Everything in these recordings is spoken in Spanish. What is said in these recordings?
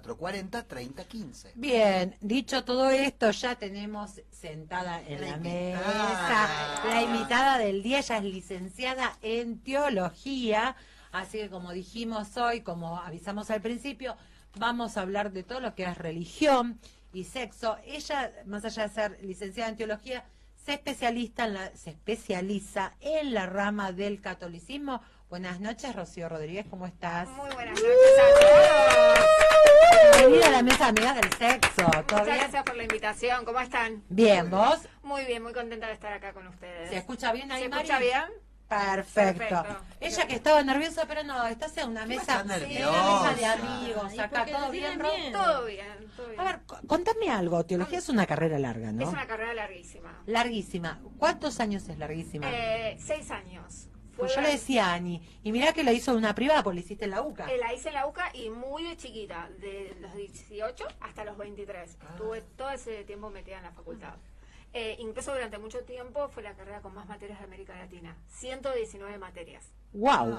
440-3015. Bien, dicho todo esto, ya tenemos sentada en la mesa la invitada del día. Ella es licenciada en teología, así que como dijimos hoy, como avisamos al principio, vamos a hablar de todo lo que es religión y sexo. Ella, más allá de ser licenciada en teología, se especializa en la rama del catolicismo. Buenas noches, Rocío Rodríguez, ¿cómo estás? Muy buenas noches a todos. Bienvenida a la mesa de amigas del sexo. ¿Todo Muchas bien? gracias por la invitación. ¿Cómo están? Bien, ¿vos? Muy bien, muy contenta de estar acá con ustedes. ¿Se escucha bien ahí, ¿Se Mari? escucha bien? Perfecto. Perfecto. Ella que estaba nerviosa, pero no, estás en una mesa, está sí, nerviosa? una mesa de amigos, ¿Y acá por qué todo le bien, tienen Ro? miedo? Todo bien, todo bien. A ver, contame algo, teología es una carrera larga, ¿no? Es una carrera larguísima. Larguísima. ¿Cuántos años es larguísima? 6 años. Pues yo le decía a Ani, y mirá que la hizo en una privada, porque la hiciste en la UCA. La hice en la UCA y muy de chiquita, de los 18 hasta los 23. Estuve todo ese tiempo metida en la facultad. Incluso durante mucho tiempo fue la carrera con más materias de América Latina. 119 materias. ¡Wow!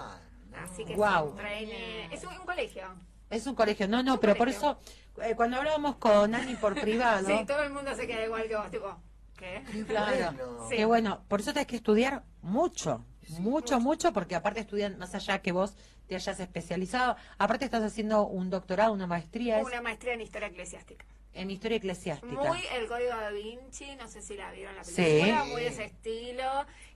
Así que Wow. es un training. Es un colegio. Es un colegio. No, un pero por colegio. eso, cuando hablábamos con Ani por privado... Sí, todo el mundo se queda igual que vos, tipo, ¿qué? Claro. Bueno. Sí. Que bueno, por eso tenés que estudiar mucho, mucho, porque aparte estudian más allá que vos te hayas especializado, aparte estás haciendo un doctorado, una maestría Una maestría en historia eclesiástica. en historia eclesiástica. Muy el código da Vinci, no sé si la vieron la Sí. película, muy de ese estilo.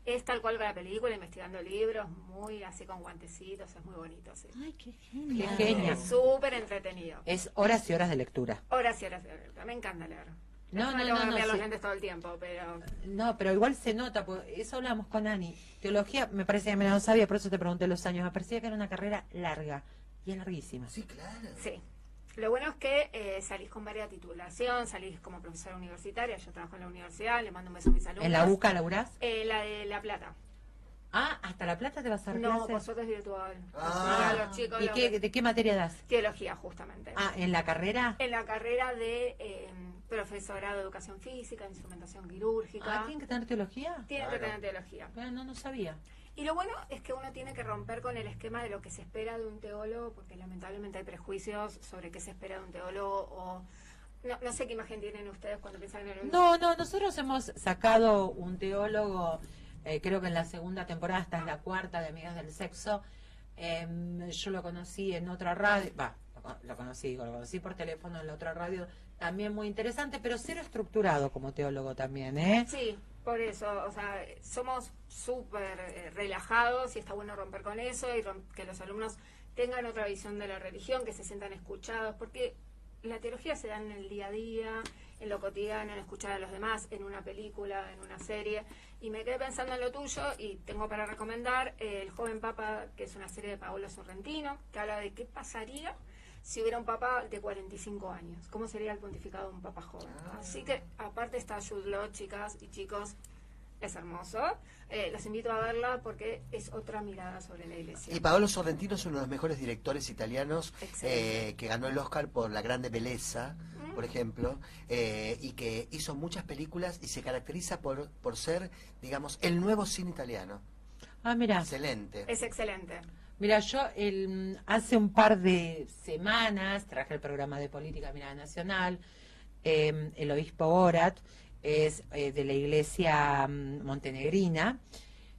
Es tal cual con la película, investigando libros, muy así con guantecitos, es muy bonito, sí. Ay, qué Qué genial. genial. Es súper entretenido. Es horas y horas de lectura. Horas y horas de leer. Me encanta leer. No, Tengo que cambiar los sí. lentes todo el tiempo, pero... No, pero igual se nota, porque eso hablamos con Ani. Teología, me parece que me lo sabía, por eso te pregunté los años. Me parecía que era una carrera larga, y es larguísima. Sí, claro. Sí. Lo bueno es que salís con varias titulación, salís como profesora universitaria, yo trabajo en la universidad, le mando un beso a mis alumnos. ¿En la UCA laburás? La de La Plata. Ah, ¿hasta La Plata te vas a dar No, por clases? suerte es virtual. Ah. Así que a los chicos... ¿Y los- de qué materia das? Teología, justamente. Ah, ¿en la carrera? En la carrera de profesorado de educación física, instrumentación quirúrgica. Ah, ¿tienen que tener teología? Tienen que Claro. tener teología. Ah, no sabía. Y lo bueno es que uno tiene que romper con el esquema de lo que se espera de un teólogo, porque lamentablemente hay prejuicios sobre qué se espera de un teólogo o... No sé qué imagen tienen ustedes cuando piensan en el... No, nosotros hemos sacado un teólogo, creo que en la segunda temporada, esta es la cuarta de Amigas del Sexo. Yo lo conocí en otra radio, lo conocí por teléfono en la otra radio, también muy interesante, pero cero estructurado como teólogo también, ¿eh? Sí, por eso, o sea, somos súper relajados y está bueno romper con eso y que los alumnos tengan otra visión de la religión, que se sientan escuchados, porque la teología se da en el día a día, en lo cotidiano, en escuchar a los demás, en una película, en una serie, y me quedé pensando en lo tuyo y tengo para recomendar El Joven Papa, que es una serie de Paolo Sorrentino, que habla de qué pasaría si hubiera un papa de 45 años, cómo sería el pontificado de un papa joven. Así que, aparte está Jude Law, chicas y chicos, es hermoso. Los invito a verla porque es otra mirada sobre la iglesia. Y Paolo Sorrentino es uno de los mejores directores italianos Excelente. que ganó el Oscar por La Grande Belleza, por ejemplo, y que hizo muchas películas y se caracteriza por ser, digamos, el nuevo cine italiano. Ah, mira. Excelente. Es excelente. Mira, yo hace un par de semanas traje el programa de Política Mirada Nacional, el obispo Borat es de la iglesia montenegrina,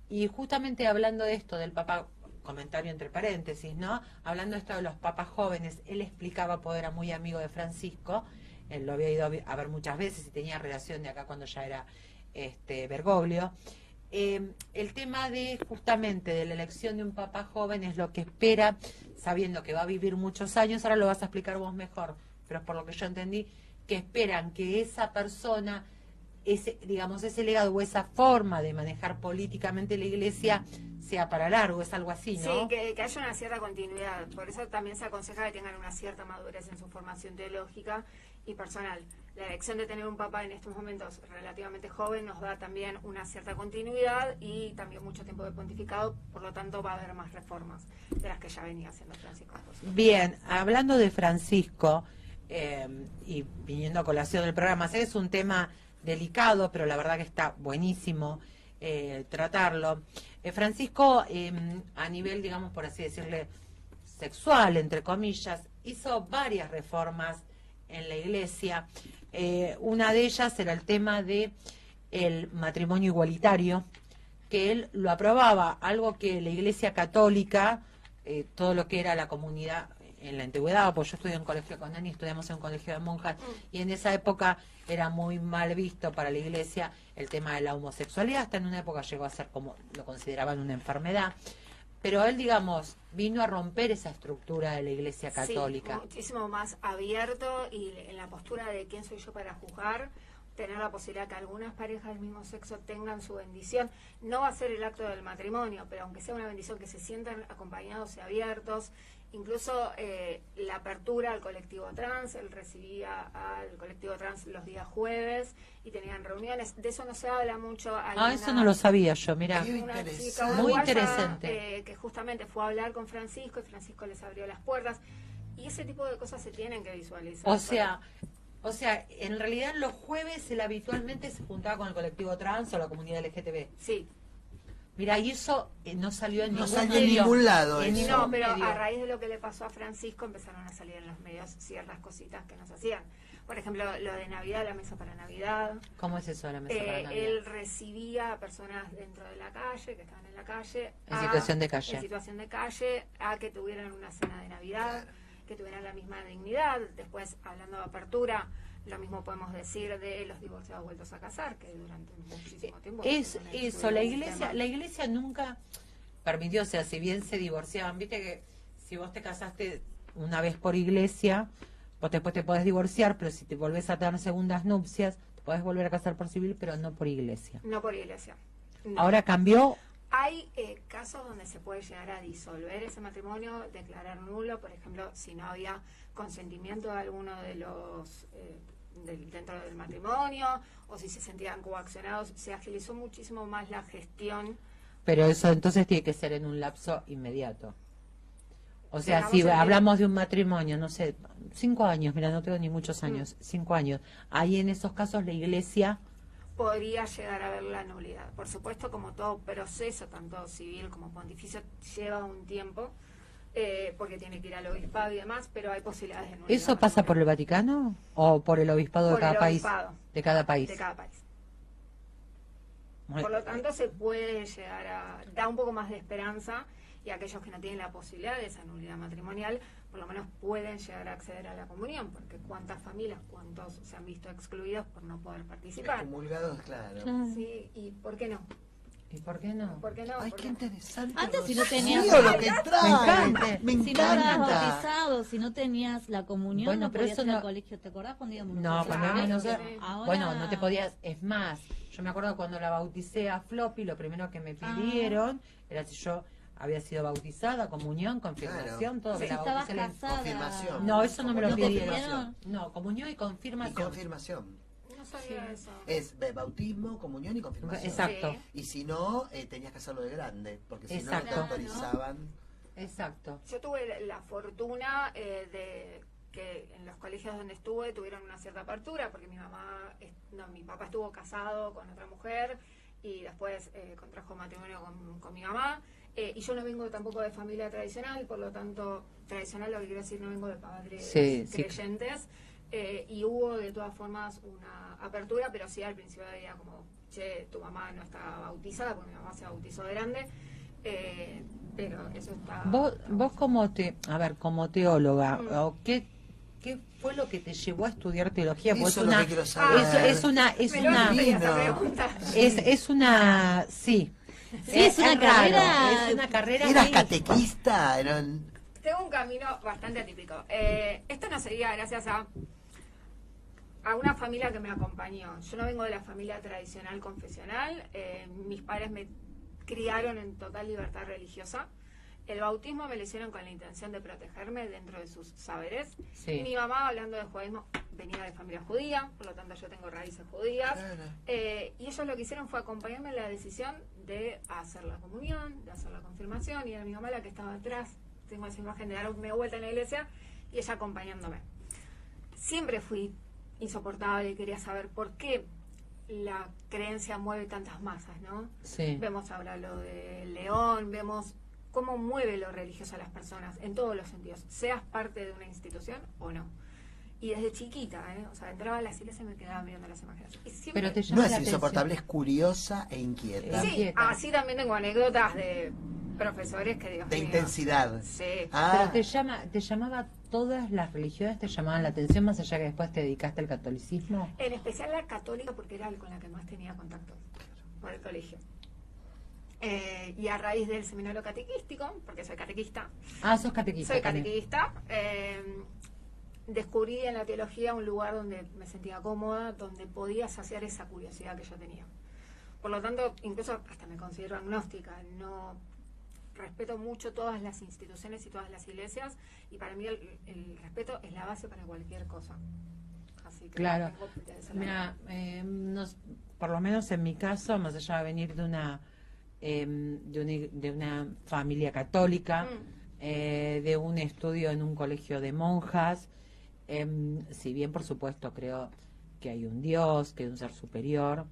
y justamente hablando de esto del Papa, comentario entre paréntesis, ¿no? Hablando de esto de los papas jóvenes, él explicaba, porque era muy amigo de Francisco, él lo había ido a ver muchas veces y tenía relación de acá cuando ya era Bergoglio. El tema de justamente de la elección de un papa joven es lo que espera, sabiendo que va a vivir muchos años. Ahora lo vas a explicar vos mejor, pero por lo que yo entendí, que esperan que esa persona, ese legado o esa forma de manejar políticamente la iglesia sea para largo, es algo así, ¿no? Sí, que haya una cierta continuidad. Por eso también se aconseja que tengan una cierta madurez en su formación teológica y personal. La elección de tener un papa en estos momentos relativamente joven nos da también una cierta continuidad y también mucho tiempo de pontificado, por lo tanto va a haber más reformas de las que ya venía haciendo Francisco. Bien, hablando de Francisco, y viniendo a colación del programa, sé que es un tema delicado, pero la verdad que está buenísimo tratarlo. Francisco, a nivel, digamos, por así decirle, sexual, entre comillas, hizo varias reformas en la Iglesia. Una de ellas era el tema de el matrimonio igualitario, que él lo aprobaba, algo que la Iglesia Católica, todo lo que era la comunidad en la antigüedad, pues yo estudié en un colegio con Nani, estudiamos en un colegio de monjas, y en esa época era muy mal visto para la Iglesia el tema de la homosexualidad, hasta en una época llegó a ser como, lo consideraban una enfermedad, pero él, digamos, vino a romper esa estructura de la Iglesia Católica. Sí, muchísimo más abierto, y en la postura de quién soy yo para juzgar, tener la posibilidad que algunas parejas del mismo sexo tengan su bendición. No va a ser el acto del matrimonio, pero aunque sea una bendición, que se sientan acompañados y abiertos. Incluso la apertura al colectivo trans, él recibía al colectivo trans los días jueves y tenían reuniones. De eso no se habla mucho. Eso no lo sabía yo, mira. Una chica Muy uruguaya, interesante. que justamente fue a hablar con Francisco, y Francisco les abrió las puertas. Y ese tipo de cosas se tienen que visualizar. O sea, en realidad los jueves él habitualmente se juntaba con el colectivo trans o la comunidad LGTB. Sí. Mira, y eso no salió en No ningún salió en medio. ningún lado En eso. ningún No, pero medio. a raíz de lo que le pasó a Francisco empezaron a salir en los medios ciertas cositas que nos hacían. Por ejemplo, lo de Navidad, la mesa para Navidad. ¿Cómo es eso, la mesa para Navidad? Él recibía a personas dentro de la calle, que estaban en la calle. En situación de calle. En situación de calle, a que tuvieran una cena de Navidad, que tuvieran la misma dignidad. Después, hablando de apertura, lo mismo podemos decir de los divorciados vueltos a casar, que durante muchísimo tiempo... Es estuvieron eso, excluidos la iglesia nunca permitió, o sea, si bien se divorciaban, viste que si vos te casaste una vez por iglesia, vos después te podés divorciar, pero si te volvés a tener segundas nupcias, te podés volver a casar por civil, pero no por iglesia. No por iglesia. No. Ahora cambió. Hay casos donde se puede llegar a disolver ese matrimonio, declarar nulo, por ejemplo, si no había consentimiento de alguno de los dentro del matrimonio, o si se sentían coaccionados. Se agilizó muchísimo más la gestión. Pero eso entonces tiene que ser en un lapso inmediato. O sea, Digamos, si en hablamos de un matrimonio, no sé, 5 años, mira, no tengo ni muchos años, 5 años, ahí en esos casos la iglesia... podría llegar a haber la nulidad. Por supuesto, como todo proceso, tanto civil como pontificio, lleva un tiempo, porque tiene que ir al obispado y demás, pero hay posibilidades de nulidad. ¿Eso pasa por el Vaticano o por el obispado de Por cada el país? obispado. De cada país. De cada país. Bueno, Por lo tanto, se puede llegar a... da un poco más de esperanza, y aquellos que no tienen la posibilidad de esa nulidad matrimonial, por lo menos pueden llegar a acceder a la comunión, porque cuántas familias, cuántos se han visto excluidos por no poder participar. Comulgados, claro. Sí, ¿y por qué no? ¿y por qué no? ¿Por qué no? Ay, Porque qué interesante. Antes, si no Rocío, tenías- lo que trae. Me encanta. Me Si no estabas encanta. bautizado, si no tenías la comunión, Bueno, no pero podías eso ir al no- colegio. ¿Te acordás cuando íbamos No, nosotros? cuando Claro, íbamos sí. Ahora- Bueno, no te podías, es más, yo me acuerdo cuando la bauticé a Floppy, lo primero que me pidieron era si yo había sido bautizada, comunión, confirmación, todo, Si que la estabas bauticé la- casada. Confirmación. No, eso no me lo ¿No te pidieron. pidieron? No, comunión y Y confirmación. confirmación. no sabía eso. Es bautismo, comunión y confirmación. Exacto, Sí. Y si no, tenías que hacerlo de grande, porque si no, no te Exacto. autorizaban. exacto. Yo tuve la fortuna de que en los colegios donde estuve tuvieron una cierta apertura, porque mi papá estuvo casado con otra mujer y después contrajo matrimonio con mi mamá. Y yo no vengo tampoco de familia tradicional, por lo tanto, tradicional lo que quiero decir, no vengo de padres Sí, sí. creyentes. Y hubo de todas formas una apertura, pero sí al principio había como, che, tu mamá no está bautizada, porque mi mamá se bautizó de grande. Pero eso está... Vos como como teóloga, ¿o qué fue lo que te llevó a estudiar teología? Porque Eso es lo que quiero es saber. una Me lo una olvidé esa Divino. pregunta. es una sí. Sí, es una raro, carrera- es una carrera ¿Eras de- catequista? Eran... Tengo un camino bastante atípico. Esto no sería gracias a una familia que me acompañó. Yo no vengo de la familia tradicional confesional. Mis padres me criaron en total libertad religiosa. El bautismo me lo hicieron con la intención de protegerme dentro de sus saberes. Sí. Mi mamá, hablando de judaísmo, venía de familia judía, por lo tanto yo tengo raíces judías. Claro. Y ellos lo que hicieron fue acompañarme en la decisión de hacer la comunión, de hacer la confirmación, y era mi mamá la que estaba atrás. Tengo esa imagen de darme vuelta en la iglesia y ella acompañándome. Siempre fui insoportable y quería saber por qué la creencia mueve tantas masas, ¿no? Sí. Vemos ahora lo de León, vemos cómo mueve lo religioso a las personas, en todos los sentidos, seas parte de una institución o no. Y desde chiquita, o sea, entraba a las iglesias y me quedaba mirando las imágenes. Y siempre... Pero te No llama es la insoportable, atención. es curiosa e inquieta. Sí, inquieta. así también tengo anécdotas de profesores que Dios De mío. intensidad. Sí. Ah, Pero te llamaba, todas las religiones te llamaban la atención, más allá que después te dedicaste al catolicismo. En especial la católica, porque era con la que más tenía contacto por el colegio. Y a raíz del seminario catequístico, porque soy catequista, Ah, sos catequista. soy también. catequista, descubrí en la teología un lugar donde me sentía cómoda, donde podía saciar esa curiosidad que yo tenía. Por lo tanto, incluso hasta me considero agnóstica, no respeto mucho todas las instituciones y todas las iglesias, y para mí el respeto es la base para cualquier cosa. Así que Claro. tengo de ese lado. Mira, por lo menos en mi caso, más allá de venir de una familia católica, de un estudio en un colegio de monjas, si bien por supuesto creo que hay un Dios, que hay un ser superior,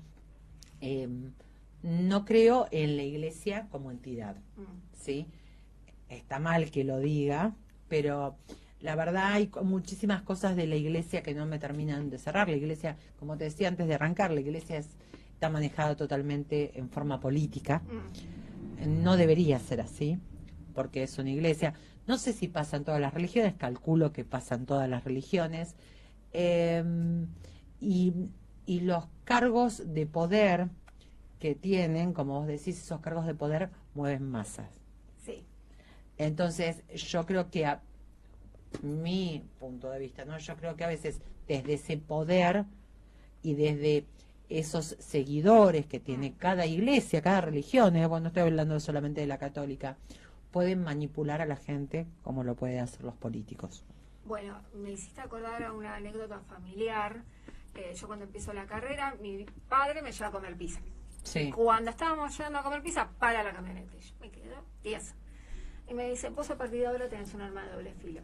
no creo en la iglesia como entidad, ¿sí? Está mal que lo diga, pero la verdad hay muchísimas cosas de la iglesia que no me terminan de cerrar. La iglesia, como te decía antes de arrancar, la iglesia está manejada totalmente en forma política. No debería ser así, porque es una iglesia. No sé si pasan todas las religiones, calculo que pasan todas las religiones. Y los cargos de poder que tienen, como vos decís, esos cargos de poder mueven masas. Sí. Entonces, yo creo que a mi punto de vista, ¿no? Yo creo que a veces desde ese poder y desde esos seguidores que tiene cada iglesia, cada religión, bueno, no estoy hablando solamente de la católica, pueden manipular a la gente como lo pueden hacer los políticos. Bueno, me hiciste acordar a una anécdota familiar. Yo cuando empiezo la carrera, mi padre me lleva a comer pizza. Sí. Cuando estábamos yendo a comer pizza, para la camioneta. Y yo me quedo tiesa. Y me dice, vos a partir de ahora tenés un arma de doble filo.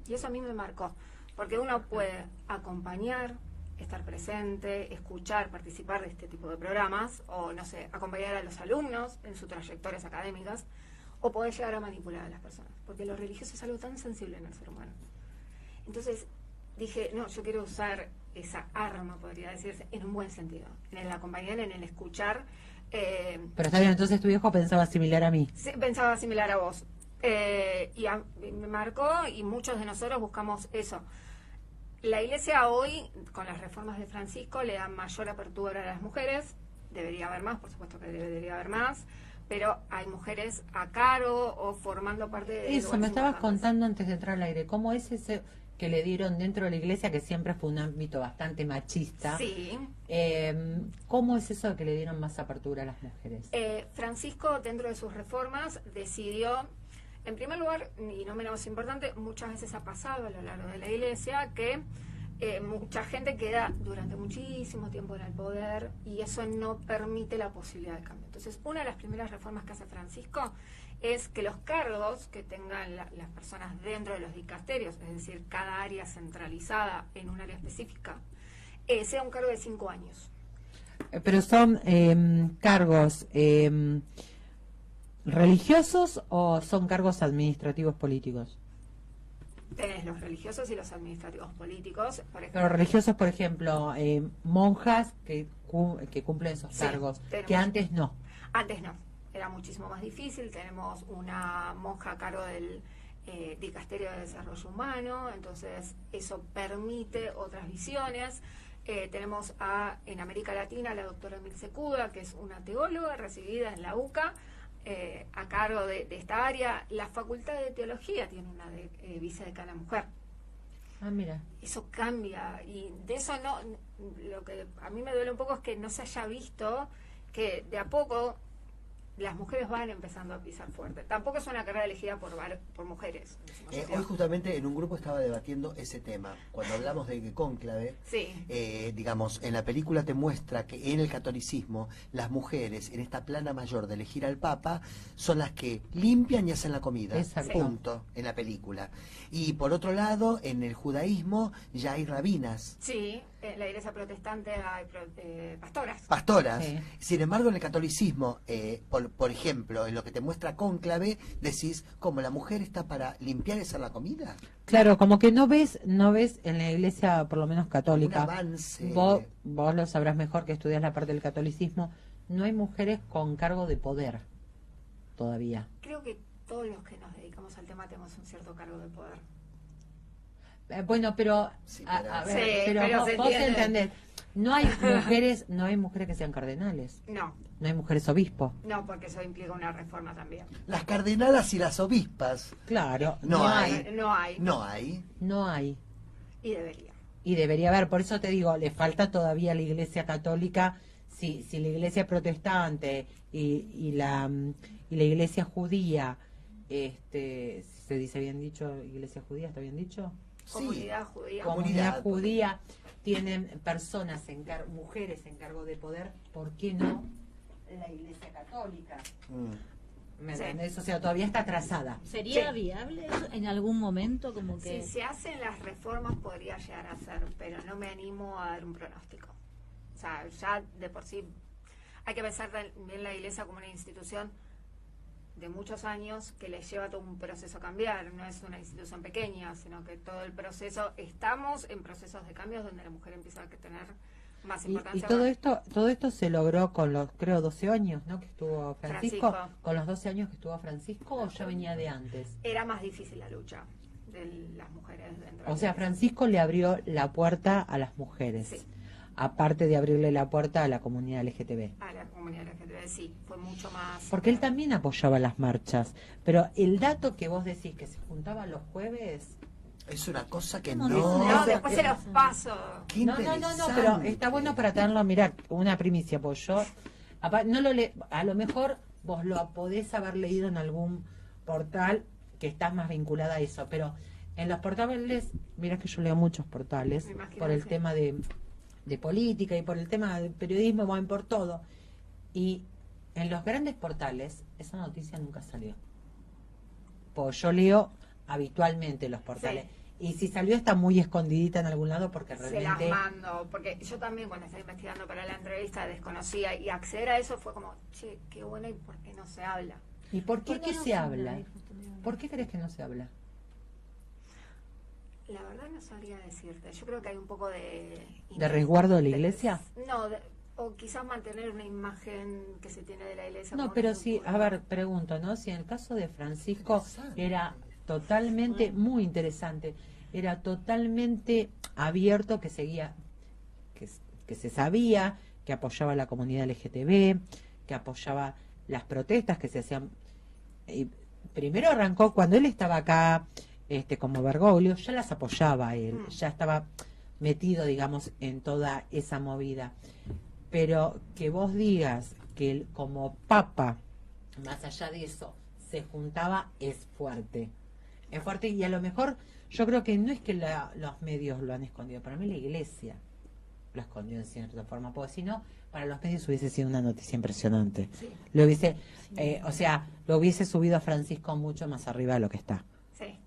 Y eso a mí me marcó. Porque uno puede acompañar, estar presente, escuchar, participar de este tipo de programas, o no sé, acompañar a los alumnos en sus trayectorias académicas, o poder llegar a manipular a las personas. Porque lo religioso es algo tan sensible en el ser humano. Entonces dije, no, yo quiero usar esa arma, podría decirse, en un buen sentido. En el acompañar, en el escuchar. Pero está bien, entonces tu viejo pensaba similar a mí. Sí, pensaba similar a vos. Y me marcó, y muchos de nosotros buscamos eso. La iglesia hoy, con las reformas de Francisco, le da mayor apertura a las mujeres. Debería haber más, por supuesto que debería haber más, pero hay mujeres a cargo o formando parte de... Eso, me estabas contando antes de entrar al aire, ¿cómo es ese que le dieron dentro de la iglesia, que siempre fue un ámbito bastante machista? Sí. ¿Cómo es eso de que le dieron más apertura a las mujeres? Francisco, dentro de sus reformas, decidió, en primer lugar, y no menos importante, muchas veces ha pasado a lo largo de la iglesia que mucha gente queda durante muchísimo tiempo en el poder y eso no permite la posibilidad de cambio. Entonces, una de las primeras reformas que hace Francisco es que los cargos que tengan las personas dentro de los dicasterios, es decir, cada área centralizada en un área específica, sea un cargo de 5 años. ¿Pero son cargos religiosos o son cargos administrativos políticos? Tenés los religiosos y los administrativos políticos, por ejemplo. Pero religiosos, por ejemplo, monjas que cumplen esos Sí, cargos, tenemos. que antes no. Antes no, era muchísimo más difícil. Tenemos una monja a cargo del Dicasterio de Desarrollo Humano, entonces eso permite otras visiones. Tenemos en América Latina a la doctora Emilce Cuda, que es una teóloga recibida en la UCA, a cargo de esta área. La Facultad de Teología tiene una vicedecana mujer. Ah, mira. Eso cambia, y de eso no, lo que a mí me duele un poco es que no se haya visto que de a poco las mujeres van empezando a pisar fuerte. Tampoco es una carrera elegida por mujeres. Hoy justamente en un grupo estaba debatiendo ese tema. Cuando hablamos de cónclave, Sí. digamos, en la película te muestra que en el catolicismo las mujeres, en esta plana mayor de elegir al Papa, son las que limpian y hacen la comida. Exacto. Punto, en la película. Y por otro lado, en el judaísmo ya hay rabinas. Sí, en la iglesia protestante hay pastoras. Pastoras. Sí. Sin embargo, en el catolicismo, por por ejemplo, en lo que te muestra Cónclave, decís, como la mujer está para limpiar y hacer la comida. Claro, como que no ves en la iglesia, por lo menos Un católica, avance. vos lo sabrás mejor que estudias la parte del catolicismo, no hay mujeres con cargo de poder todavía. Creo que todos los que nos dedicamos al tema tenemos un cierto cargo de poder. Bueno, pero Sí, a pero- ver, Sí, pero pero vos, se vos entiende. entendés, no hay mujeres que sean cardenales, No, no hay mujeres obispos. no, porque eso implica una reforma también. Las cardenalas y las obispas. Claro, No hay. No hay. No hay. no hay. Y debería. Y debería haber, por eso te digo, le falta todavía a la iglesia católica, si la iglesia protestante y la iglesia judía, ¿se dice bien dicho, iglesia judía, está bien dicho? Comunidad judía. Comunidad judía, tienen personas, mujeres en cargo de poder, ¿por qué no la iglesia católica? ¿Me Sí. entendés? O sea, todavía está atrasada. ¿Sería Sí. viable eso en algún momento? Como que Si se hacen las reformas podría llegar a ser, pero no me animo a dar un pronóstico. O sea, ya de por sí hay que pensar también la iglesia como una institución de muchos años que les lleva todo un proceso a cambiar. No es una institución pequeña, sino que todo el proceso, estamos en procesos de cambios donde la mujer empieza a tener más Y importancia. todo esto se logró con los, creo, 12 años, ¿no? Que estuvo Francisco. Francisco. ¿Con los 12 años que estuvo Francisco o ya venía de antes? Era más difícil la lucha de las mujeres dentro de O la sea, iglesia. Francisco le abrió la puerta a las mujeres, Sí. aparte de abrirle la puerta a la comunidad LGTB. A la comunidad LGTB, sí, fue mucho más. Porque él también apoyaba las marchas. Pero el dato que vos decís que se juntaba los jueves... Es una cosa que No, no. No, después se los paso. Qué No, pero interesante. está bueno para tenerlo, mirar, una primicia, pues yo, no lo a lo mejor vos lo podés haber leído en algún portal que estás más vinculada a eso, pero en los portales, mira que yo leo muchos portales, Me imagino, por el sí. tema de política y por el tema del periodismo, bueno, por todo, y en los grandes portales esa noticia nunca salió. Pues yo leo habitualmente los portales. Sí. Y si salió está muy escondidita en algún lado porque Se las realmente... mando, porque yo también cuando estaba investigando para la entrevista desconocía y acceder a eso fue como, che, qué bueno y por qué no se habla. ¿Y por qué ¿Por no no se habla? hijo? ¿Por qué crees que no se habla? La verdad no sabría decirte, yo creo que hay un poco de... ¿De resguardo de la iglesia? No, o quizás mantener una imagen que se tiene de la iglesia. No, como pero una sí, estructura. a ver, pregunto, ¿no? Si en el caso de Francisco Interesante. era totalmente, muy interesante, era totalmente abierto, que seguía, que se sabía, que apoyaba a la comunidad LGTB, que apoyaba las protestas que se hacían. Y primero arrancó cuando él estaba acá, como Bergoglio, ya las apoyaba él, ya estaba metido, digamos, en toda esa movida. Pero que vos digas que él como papa, más allá de eso, se juntaba, es fuerte. Es fuerte y a lo mejor yo creo que no es que los medios lo han escondido, para mí la iglesia lo escondió en cierta forma, porque si no, para los medios hubiese sido una noticia impresionante. Sí. Lo hubiese, o sea, lo hubiese subido a Francisco mucho más arriba de lo que está. Sí.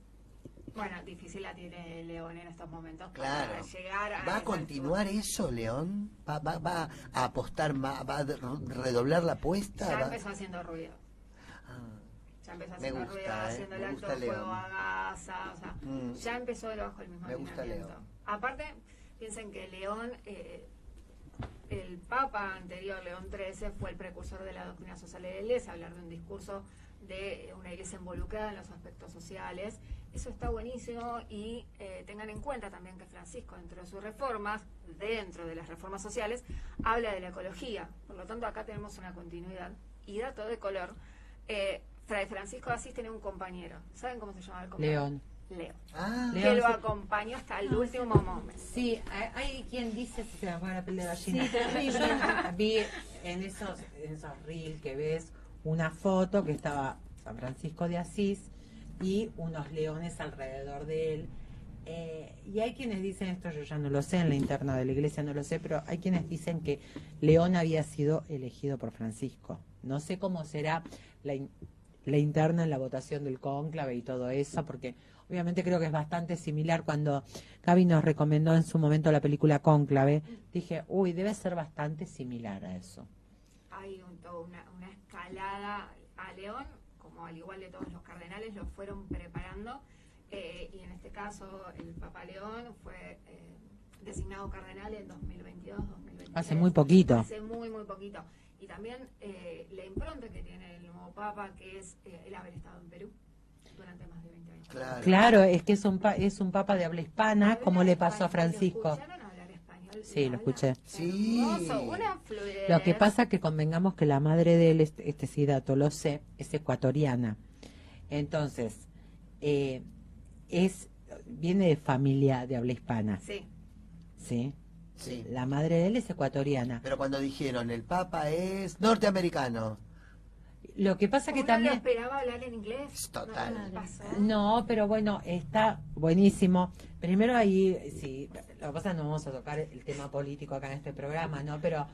Bueno, difícil la tiene León en estos momentos. Claro. Para llegar a ¿Va a esa continuar eso, León? ¿Va a apostar más? ¿Va a redoblar la apuesta? Ya ¿Va- empezó haciendo ruido. Ah, Ya empezó Me haciendo gusta, ruido, haciendo el me alto gusta fuego León. a Gaza, o sea, Mm. ya empezó debajo del mismo Me gusta alineamiento. León. Aparte, piensen que León, el Papa anterior, León XIII, fue el precursor de la doctrina social de la Iglesia, hablar de un discurso de una iglesia involucrada en los aspectos sociales. Eso está buenísimo y tengan en cuenta también que Francisco, dentro de sus reformas, dentro de las reformas sociales, habla de la ecología. Por lo tanto, acá tenemos una continuidad. Y dato de color, Fray Francisco de Asís tenía un compañero. ¿Saben cómo se llama el compañero? León. Leo. Ah, León, Que lo sí. acompañó hasta el último momento. Sí, hay quien dice, se me pone la piel de gallina. Sí, terrible. Yo vi en esos reels que ves una foto que estaba San Francisco de Asís y unos leones alrededor de él. Y hay quienes dicen esto, yo ya no lo sé, en la interna de la iglesia no lo sé, pero hay quienes dicen que León había sido elegido por Francisco. No sé cómo será la interna en la votación del cónclave y todo eso, porque obviamente creo que es bastante similar. Cuando Gaby nos recomendó en su momento la película Cónclave, dije, uy, debe ser bastante similar a eso. Hay toda una escala alada a León, como al igual de todos los cardenales, lo fueron preparando, y en este caso el Papa León fue designado cardenal en 2022-2023. Hace muy poquito. Hace muy, muy poquito. Y también la impronta que tiene el nuevo Papa, que es el haber estado en Perú durante más de 20 años. Claro, es que es un Papa de habla hispana, Habla como le pasó a español. Francisco. ¿Lo escucharon hablar español? Sí, lo Habla escuché. Sí. hermoso, una fluidez. Lo que pasa que convengamos que la madre de él, sí dato lo sé, es ecuatoriana. Entonces, viene de familia de habla hispana, Sí. ¿sí? Sí. La madre de él es ecuatoriana. Pero cuando dijeron el Papa es norteamericano. Lo que pasa que Uno también... lo esperaba hablar en inglés. Total. No pasó. No, pero bueno, está buenísimo. Primero ahí, sí, lo que pasa es que no vamos a tocar el tema político acá en este programa, ¿no? Pero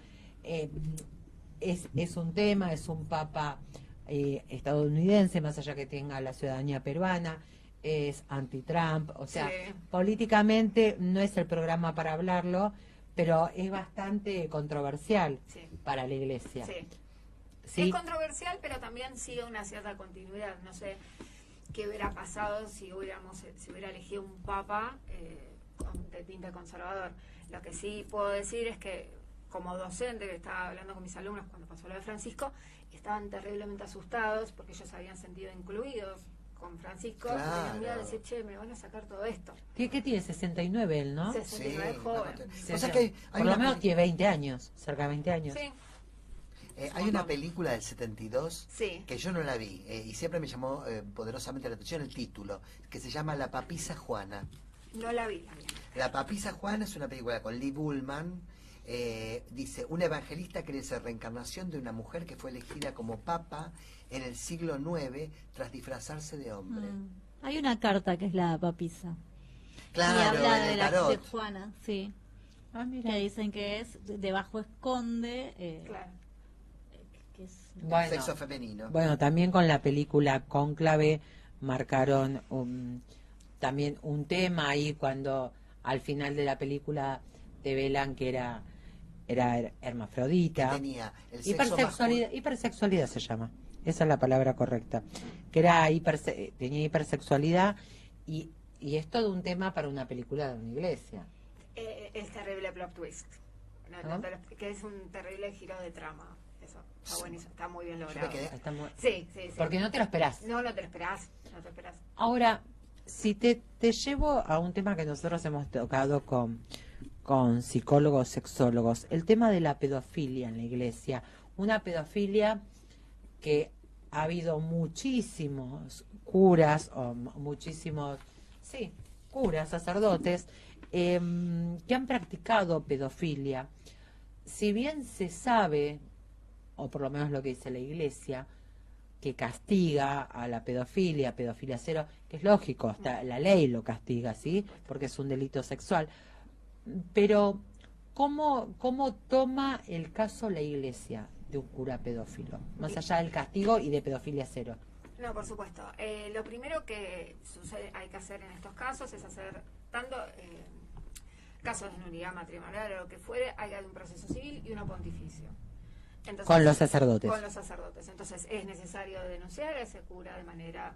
es un tema, es un papa estadounidense, más allá que tenga la ciudadanía peruana, es anti-Trump, o sea, Sí. políticamente no es el programa para hablarlo, pero es bastante controversial Sí. para la iglesia. Sí. ¿Sí? Es controversial, pero también sigue una cierta continuidad. No sé qué hubiera pasado si hubiera elegido un papa de tinte conservador. Lo que sí puedo decir es que como docente que estaba hablando con mis alumnos cuando pasó lo de Francisco, estaban terriblemente asustados porque ellos se habían sentido incluidos con Francisco. Claro. Y tenían miedo de decir, che, me van a sacar todo esto. ¿Qué tiene? 69 él, ¿no? 69 Sí, joven. O sea que hay Por una lo menos peli- tiene 20 años, cerca de 20 años. Sí, hay una película del 72 sí. que yo no la vi y siempre me llamó poderosamente la atención el título, que se llama La Papisa Juana. No la vi. La Papisa Juana es una película con Lee Bullman. Dice, un evangelista cree ser reencarnación de una mujer que fue elegida como papa en el siglo IX tras disfrazarse de hombre. Hay una carta que es la papisa. Claro, y habla en de el la de tarot. Juana, sí. Ah, mira. Que dicen que es debajo esconde. Claro. Que es, Bueno, Sexo femenino. bueno, también con la película Cónclave marcaron también un tema ahí cuando al final de la película develan que era Que hermafrodita. tenía el sexo Hipersexualidad se llama, esa es la palabra correcta, que era tenía hipersexualidad y es todo un tema para una película de una iglesia. El terrible plot twist. ¿No? Que es un terrible giro de trama. Eso está Sí. buenísimo, está muy bien Yo logrado. me quedé- Está muy- Sí. porque no te lo esperás. No te lo esperás. No te esperás. Ahora, si te llevo a un tema que nosotros hemos tocado con psicólogos, sexólogos, el tema de la pedofilia en la iglesia, una pedofilia que ha habido muchísimos curas o muchísimos, sí, curas, sacerdotes, que han practicado pedofilia. Si bien se sabe, o por lo menos lo que dice la iglesia, que castiga a la pedofilia cero, que es lógico, hasta la ley lo castiga, ¿sí? Porque es un delito sexual. Pero, ¿cómo toma el caso la iglesia de un cura pedófilo? Más allá del castigo y de pedofilia cero. No, por supuesto. Lo primero que hay que hacer en estos casos es hacer tanto casos de nulidad matrimonial o lo que fuere, hay un proceso civil y uno pontificio. Entonces, Con los sacerdotes. Con los sacerdotes. Entonces es necesario denunciar a ese cura de manera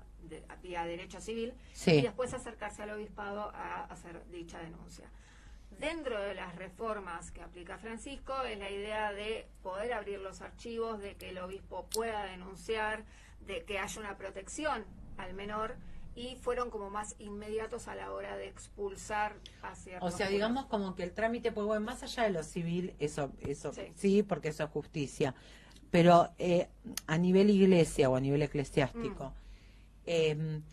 vía derecho civil Sí. y después acercarse al obispado a hacer dicha denuncia. Dentro de las reformas que aplica Francisco es la idea de poder abrir los archivos, de que el obispo pueda denunciar, de que haya una protección al menor, y fueron como más inmediatos a la hora de expulsar hacia... O sea, digamos como que el trámite, pues bueno, más allá de lo civil, eso Sí. sí, porque eso es justicia. Pero a nivel iglesia o a nivel eclesiástico, en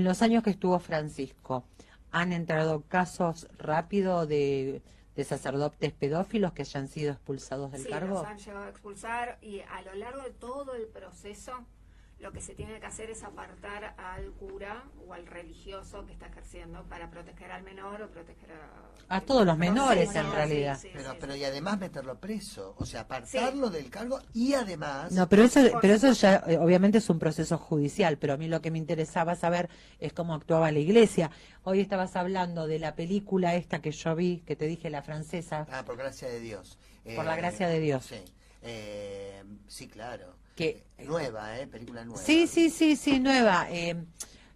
los años que estuvo Francisco, ¿han entrado casos rápidos de sacerdotes pedófilos que hayan sido expulsados del Sí, cargo? los han llegado a expulsar, y a lo largo de todo el proceso lo que se tiene que hacer es apartar al cura o al religioso que está ejerciendo para proteger al menor o proteger A todos los menores, Sí, en sí, realidad. sí, Pero, sí, pero sí. y además meterlo preso, o sea, apartarlo del cargo y además... No, pero eso Por ya obviamente es un proceso judicial, pero a mí lo que me interesaba saber es cómo actuaba la iglesia. Hoy estabas hablando de la película esta que yo vi, que te dije, la francesa. por gracia de Dios. Por la gracia de Dios. Sí. Sí, claro. Que, Nueva, película nueva. sí, nueva.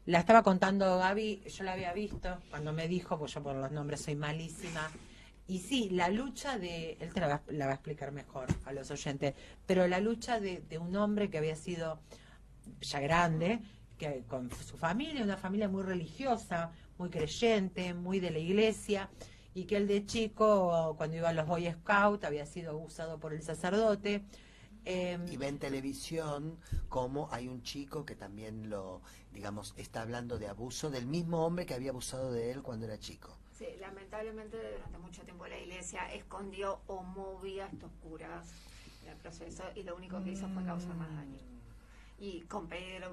La estaba contando Gaby, yo la había visto cuando me dijo, pues yo por los nombres soy malísima. Y sí, la lucha de, él te la va a explicar mejor a los oyentes, pero la lucha de un hombre que había sido ya grande, que con su familia, una familia muy religiosa, muy creyente, muy de la iglesia, y que él de chico, cuando iba a los Boy Scouts, había sido abusado por el sacerdote. Y ve en televisión como hay un chico que también digamos, está hablando de abuso del mismo hombre que había abusado de él cuando era chico. Sí, lamentablemente durante mucho tiempo la iglesia escondió o movía estos curas en el proceso y lo único que hizo fue causar más daño. Y con pedir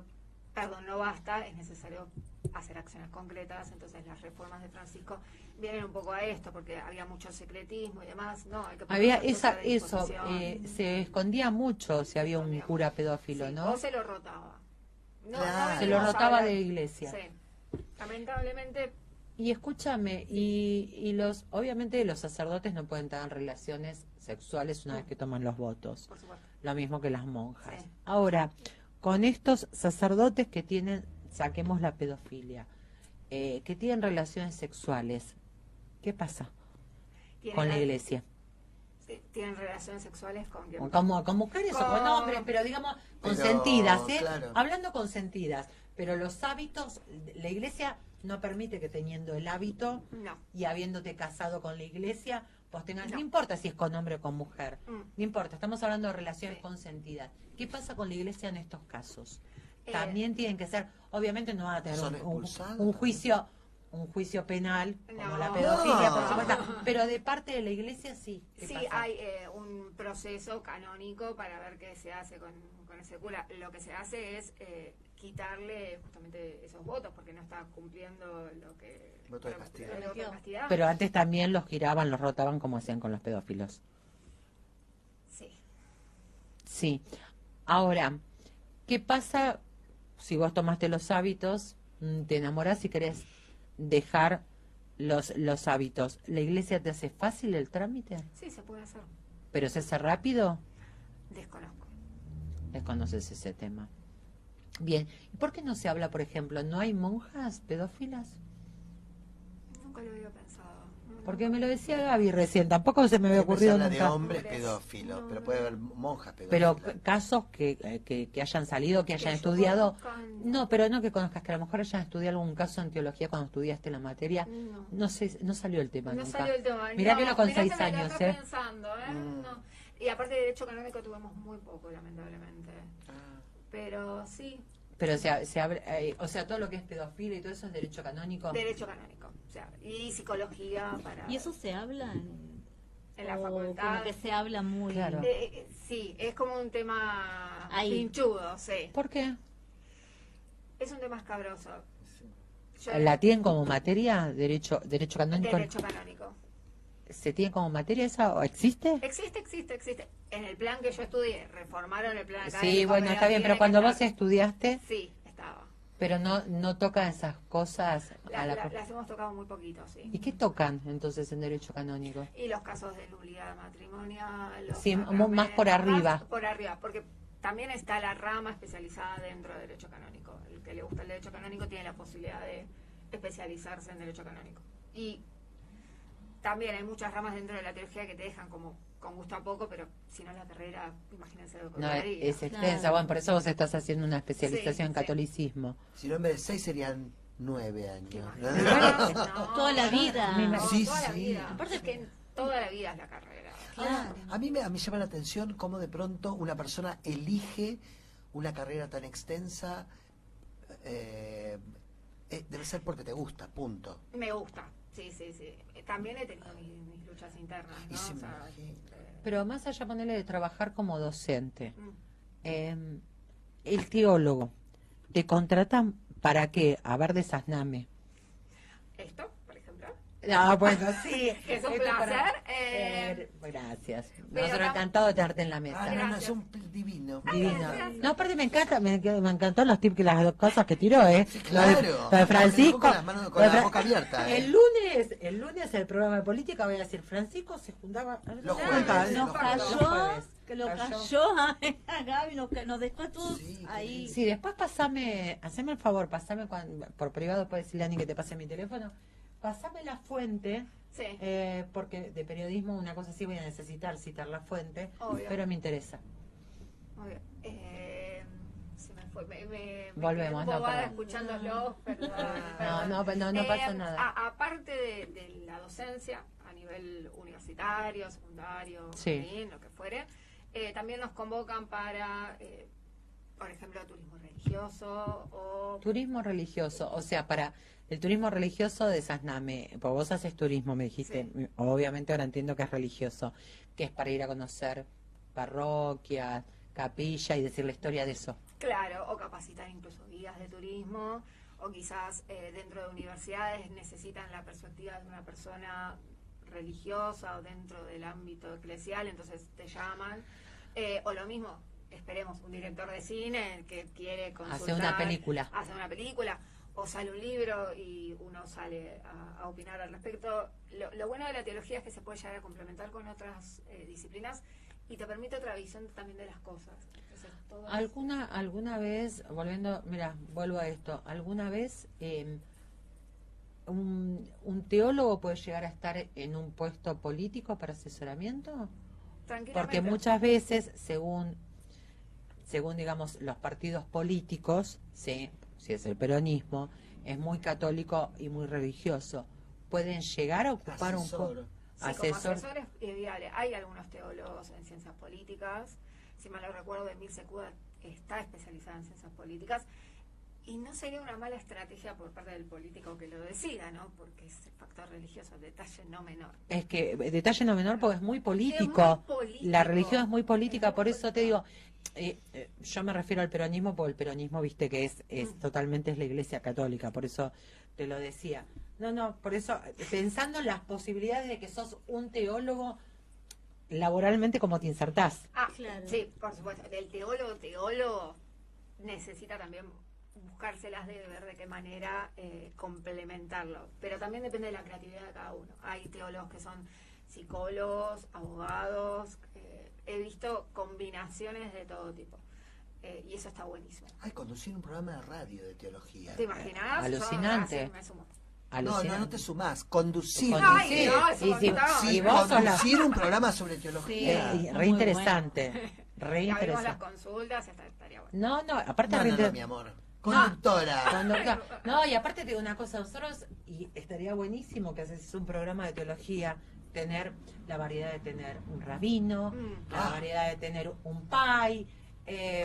perdón no basta, es necesario hacer acciones concretas, entonces las reformas de Francisco vienen un poco a esto, porque había mucho secretismo y demás, no, hay que poner Había las cosas a eso, disposición. se escondía mucho si había un cura pedófilo, Sí, ¿no? o se lo rotaba. Claro. Se lo venimos a rotaba hablar- de iglesia. Sí, lamentablemente, Y escúchame, y obviamente los sacerdotes no pueden tener relaciones sexuales una vez que toman los votos, por supuesto. lo mismo que las monjas. Sí. Ahora, con estos sacerdotes que tienen, saquemos la pedofilia, que tienen relaciones sexuales, ¿qué pasa con la iglesia? Tienen relaciones sexuales con quien Con mujeres o con hombres, pero digamos consentidas, claro. Hablando consentidas, pero los hábitos, la iglesia no permite que teniendo el hábito no. y habiéndote casado con la iglesia, vos tengas, No. no importa si es con hombre o con mujer, Mm. no importa, estamos hablando de relaciones Sí. consentidas. ¿Qué pasa con la iglesia en estos casos? Eh, También tienen que ser, obviamente no van a tener ¿Son un expulsados? juicio penal como No. la pedofilia, No. por supuesto, pero de parte de la iglesia sí. ¿Qué Sí, pasa? hay un proceso canónico para ver qué se hace con ese cura. Lo que se hace es quitarle justamente esos votos, porque no está cumpliendo lo que... Voto de castidad. el voto de castidad. Pero antes también los giraban, los rotaban como hacían con los pedófilos. Sí. Sí. Ahora, ¿qué pasa si vos tomaste los hábitos, te enamorás y querés dejar los hábitos? ¿La iglesia te hace fácil el trámite? Sí, se puede hacer. ¿Pero se hace rápido? Desconozco. Desconoces ese tema. Bien. ¿Y por qué no se habla, por ejemplo, no hay monjas pedófilas? Nunca lo había pensado. No, Porque me lo decía Gaby recién, tampoco se me había Siempre se ocurrido habla de nunca. hombres pedófilos, pero puede haber monjas Pero pedófilas. casos que hayan salido, que hayan yo estudiado. conozca, No, pero no que conozcas, que a lo mejor hayan estudiado algún caso en teología cuando estudiaste la materia. No. No sé, no salió el tema No nunca. salió el tema. Mirá no, que uno con mirá 6 que me la años, estás ¿eh? pensando, No. Y aparte de derecho canónico tuvimos muy poco, lamentablemente. Pero sí, Pero se abre, o sea, todo lo que es pedofilia y todo eso es derecho canónico. derecho canónico. O sea, y psicología para... ¿Y eso se habla En la o facultad. como que se habla muy... Claro. Sí, es como un tema Ahí. pinchudo, sí. ¿Por qué? Es un tema escabroso. Yo- ¿La tienen como materia derecho canónico? Derecho canónico. ¿Se tiene como materia esa o existe? Existe. En el plan que yo estudié, reformaron el plan académico. Sí, bueno, está bien, pero tiene cuando que vos estar. estudiaste, Sí, estaba. pero no tocan esas cosas a la... Las hemos tocado muy poquito, sí. ¿Y qué tocan entonces en derecho canónico? Y los casos de nulidad matrimonial. los Sí, sacramentos, más por arriba. más por arriba, porque también está la rama especializada dentro del derecho canónico. El que le gusta el derecho canónico tiene la posibilidad de especializarse en derecho canónico. Y también hay muchas ramas dentro de la teología que te dejan como con gusto a poco, pero si no la carrera, imagínense lo que No, duraría. es extensa. Claro. Bueno, por eso vos estás haciendo una especialización Sí, en sí. catolicismo. Si no, en vez de 6 serían 9 años. No, Toda la vida. No, Sí, toda la sí. vida. Aparte es que toda la vida es la carrera. Ah, a mí me llama la atención cómo de pronto una persona elige una carrera tan extensa. Debe ser porque te gusta, punto. Me gusta, sí. También he tenido mis luchas internas, Y ¿no? se O me sea, imagina. Pero más allá ponerle de trabajar como docente, mm. el teólogo, ¿te contratan para qué? A ver, desasname. Esto, por ejemplo. No, bueno, sí. Es un Esto para- placer. Gracias. Pero Nosotros tam- encantado de tenerte en la Ah, mesa. no, no, Gracias. es un divino. Divino. gracias. No, aparte me encanta, me encantó los tips, que las dos cosas que tiró, ¿eh? Sí, Lo de- claro. lo de Francisco. Con las manos, con lo la de boca abierta. El lunes el programa de política, voy a decir, Francisco se juntaba Los Ah, jueves, Nos los cayó, que lo Cayó. cayó a Gaby, nos dejó a todos Sí, qué ahí. lindo. Sí, después haceme el favor, por privado, puedes decirle a Ani que te pase mi teléfono, pasame la fuente, Sí. porque de periodismo una cosa así voy a necesitar citar la fuente, Obvio. pero me interesa. Muy bien. Se me fue. Me Volvemos, quedé no, embobada perdón. escuchándolo. Perdón, No, perdón. no pasa nada. Aparte de la docencia a nivel universitario, secundario, Sí. jardín, lo que fuere, también nos convocan para, por ejemplo, turismo religioso o... Turismo religioso, o sea, para el turismo religioso de Sasname, pues vos haces turismo, me dijiste, Sí. obviamente ahora entiendo que es religioso, que es para ir a conocer parroquias, capilla y decir la historia de eso. Claro, o capacitar incluso guías de turismo, o quizás dentro de universidades necesitan la perspectiva de una persona religiosa o dentro del ámbito eclesial, entonces te llaman. O lo mismo, esperemos, un director de cine que quiere consultar. Hace una película. Hace una película, o sale un libro y uno sale a opinar al respecto. Lo bueno de la teología es que se puede llegar a complementar con otras disciplinas y te permite otra visión también de las cosas. Entonces, todo es- ¿Alguna vez, volviendo, mira, vuelvo a esto, alguna vez un teólogo puede llegar a estar en un puesto político para asesoramiento? Tranquilamente. Porque muchas veces, según digamos, los partidos políticos, sí, si es el peronismo, es muy católico y muy religioso, pueden llegar a ocupar un Asesor. puesto. Sí, como asesores viales. Hay algunos teólogos en ciencias políticas. Si mal no recuerdo, Emil Secuda está especializada en ciencias políticas. Y no sería una mala estrategia por parte del político que lo decida, ¿no? Porque es el factor religioso, detalle no menor. Es que detalle no menor porque es muy político. Es muy político. La religión es muy política, Es muy por eso te político. digo, yo me refiero al peronismo porque el peronismo, viste que es totalmente es la iglesia católica, por eso te lo decía. No, por eso, pensando en las posibilidades de que sos un teólogo laboralmente, como te insertás. Ah, Claro. sí, por supuesto. El teólogo necesita también buscárselas de ver de qué manera complementarlo. Pero también depende de la creatividad de cada uno. Hay teólogos que son psicólogos, abogados. He visto combinaciones de todo tipo. Y eso está buenísimo. Ay, conducir un programa de radio de teología. ¿Te imaginas? Alucinante. Yo, me sumo. No, Alucinante. no te sumás. Conducir. Ay, no, es un y si- montón. Sí, y vos sos la- conducir un programa sobre teología. Sí. re Muy interesante, re Y abrimos las interesante. consultas y hasta estaría bueno. No, aparte No, re no, no, inter- mi amor. Conductora. No, y aparte te digo una cosa, nosotros, y estaría buenísimo que haces un programa de teología, tener la variedad de tener un rabino, la Ah. variedad de tener un pai.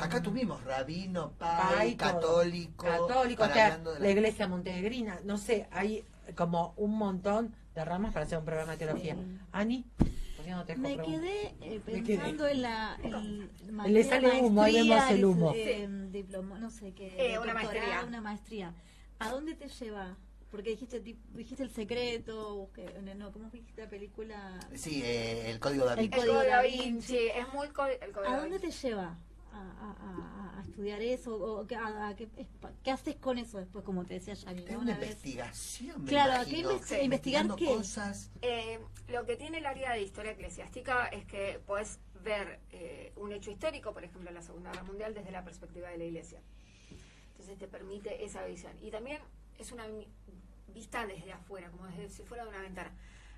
Acá tuvimos rabino, pai, pai, todo. católico. Católico, para o sea, hablando de la iglesia montenegrina, no sé, hay como un montón de ramas para hacer un programa de teología. Sí. Ani, ¿por qué no te dejo Me preguntar? quedé Me pensando en la Le sale humo, ahí vemos el humo. Diploma, no sé qué. Una doctorado, maestría. Una maestría. ¿A dónde te lleva? Porque dijiste El Secreto, no, ¿cómo dijiste la película? Sí, el código da El El Vinci. código da Vinci. Vinci, es muy el código ¿A da dónde Vinci. te lleva a estudiar eso? ¿O qué haces con eso después, como te decía Yanni? Es ¿no? una Una vez. investigación, me Claro, imagino. ¿qué investigar Investigando qué? cosas. Lo que tiene el área de historia eclesiástica es que puedes ver un hecho histórico, por ejemplo, la Segunda Guerra Mundial, desde la perspectiva de la Iglesia. Entonces te permite esa visión. Y también es una vista desde afuera, como desde si fuera de una ventana.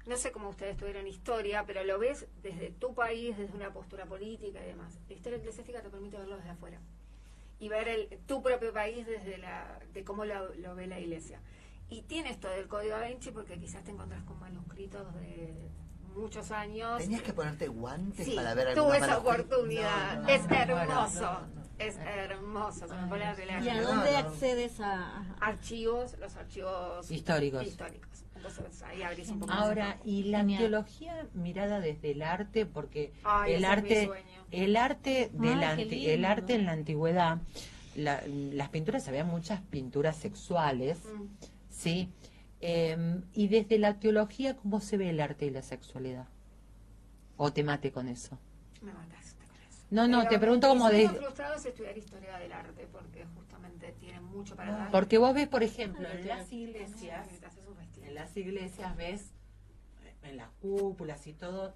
No sé cómo ustedes tuvieron historia, pero lo ves desde tu país, desde una postura política y demás. La historia eclesiástica te permite verlo desde afuera. Y ver tu propio país desde de cómo lo ve la Iglesia. Y tiene esto del código da Vinci porque quizás te encontrás con manuscritos de muchos años. Tenías que ponerte guantes Sí, para ver algún tuve esa manuscrito. oportunidad. No, no, Es no, hermoso. no, no, no. Es hermoso. Se me pone la piel de ¿Y a gallina. dónde no. accedes a Archivos, los archivos Históricos. Entonces ahí abrís un poco Ahora, más. y la Genial. teología mirada desde el arte, porque Ay, el ese es mi arte, sueño. el arte de Ay, la qué anti- lindo. el arte en la antigüedad, las pinturas, había muchas pinturas sexuales, Mm. sí, Y desde la teología, ¿cómo se ve el arte y la sexualidad? ¿O te mate con eso? Me mataste con eso. No, te pregunto como de... de... frustrado es estudiar historia del arte, porque justamente tiene mucho para dar. Porque vos ves, por ejemplo, en las iglesias ves, en las cúpulas y todo,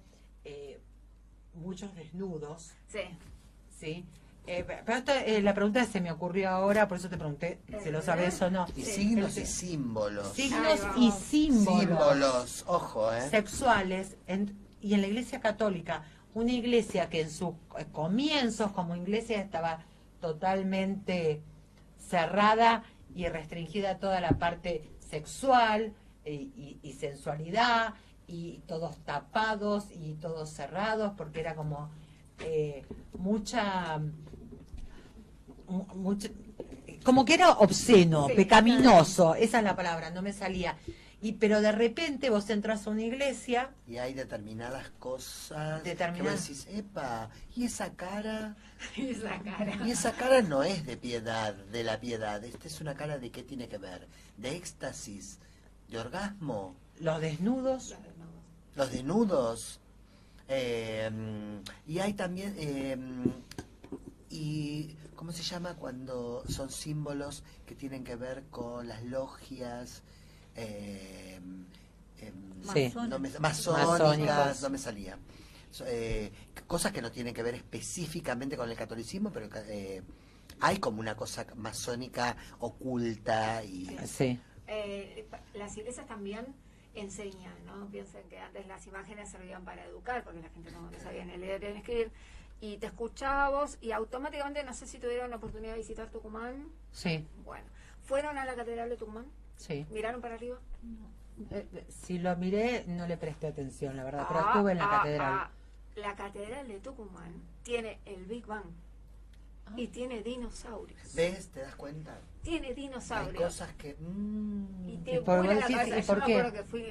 muchos desnudos, Sí. ¿sí? Pero esto, la pregunta se me ocurrió ahora, por eso te pregunté si lo sabes o no. Y Sí. signos y símbolos. Signos Ahí y vamos. símbolos Ojo, sexuales, y en la iglesia católica, una iglesia que en sus comienzos como iglesia estaba totalmente cerrada y restringida a toda la parte sexual y sensualidad, y todos tapados y todos cerrados, porque era como mucha, como que era obsceno, Sí, pecaminoso, esa es la palabra, no me salía. Pero de repente vos entras a una iglesia, y hay determinadas cosas que Determinadas. vos decís, epa, y esa cara, Esa cara. y esa cara no es de piedad, de la piedad, esta es una cara de qué tiene que ver, de éxtasis, de orgasmo, los desnudos, los desnudos, y hay también, y ¿cómo se llama cuando son símbolos que tienen que ver con las logias? Sí. Masónicas, Masónicos. no me salía. Cosas que no tienen que ver específicamente con el catolicismo, pero hay como una cosa masónica oculta y sí. Las iglesias también enseñan, ¿no? Piensen que antes las imágenes servían para educar, porque la gente no sabía ni leer ni escribir, y te escuchaba vos, y automáticamente, no sé si tuvieron la oportunidad de visitar Tucumán. Sí, Bueno, ¿fueron a la catedral de Tucumán? sí. ¿Miraron para arriba? Si lo miré, no le presté atención, la verdad, pero estuve en la catedral. La catedral de Tucumán tiene el Big Bang y tiene dinosaurios. ¿ves? ¿Te das cuenta? Tiene Hay dinosaurios. cosas que Y ¿Y te por vuela qué la decís- cabeza. y por Yo qué? me acuerdo que fui...